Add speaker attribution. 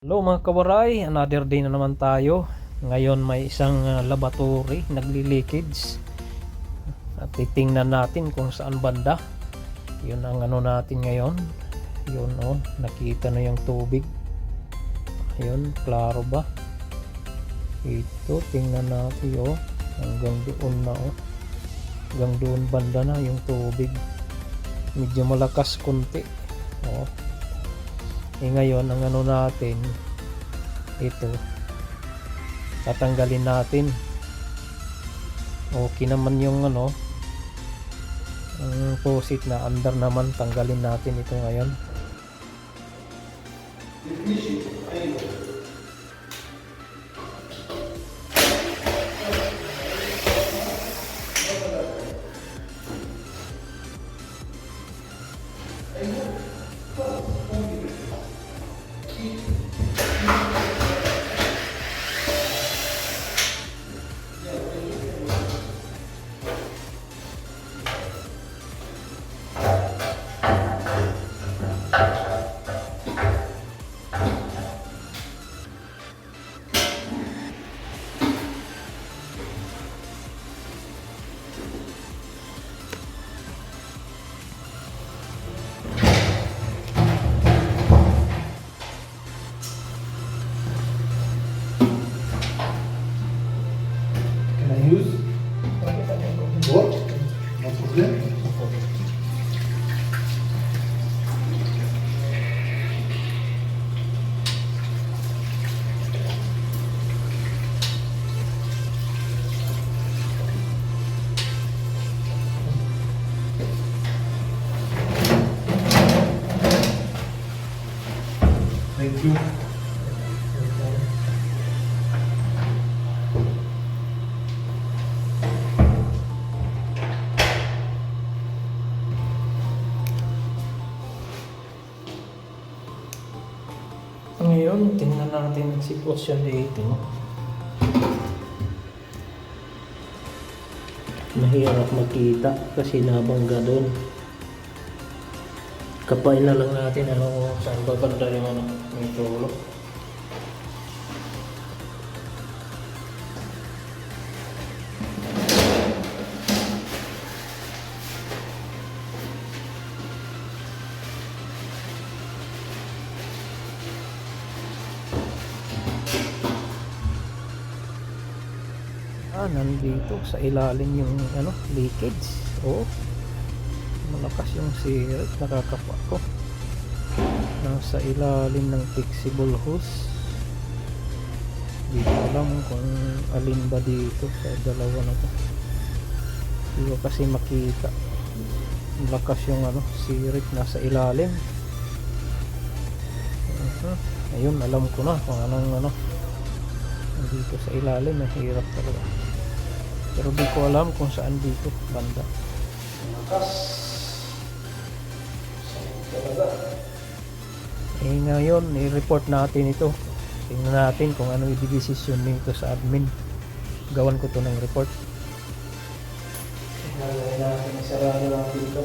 Speaker 1: Hello mga kawaray, another day na naman tayo. Ngayon may isang laboratory nagli-leakage at titingnan natin kung saan banda. Yun ang ano natin ngayon. Yun nakita na yung tubig. Ayun, klaro ba? Ito, tingnan natin hanggang doon na hanggang doon banda na yung tubig. Medyo malakas konti. Ngayon ang ano natin, ito tatanggalin natin. Okay naman yung ang faucet na under naman, tanggalin natin ito ngayon.
Speaker 2: Use what? No problem. Thank you.
Speaker 1: Ngayon, tingnan natin ang sitwasyon dito. Mahirap makita kasi nabangga doon. Kapain na lang natin saan ba banda yung may tulo. Nandito sa ilalim yung leakage. Malakas yung sirit, nakakapa ko. Nasa ilalim ng flexible hose. Hindi ko alam kung alin ba dito sa dalawa na to. Hindi ko kasi makita. Malakas yung sirit nasa ilalim. Ayun, alam ko na kung anong dito sa ilalim. Mahirap talaga, pero di ko alam kung saan dito banda. Ngayon i-report natin ito. Tingnan natin kung ano yung decision nito sa admin. Gawan ko to ng report. Tingnan natin, isarado natin ito.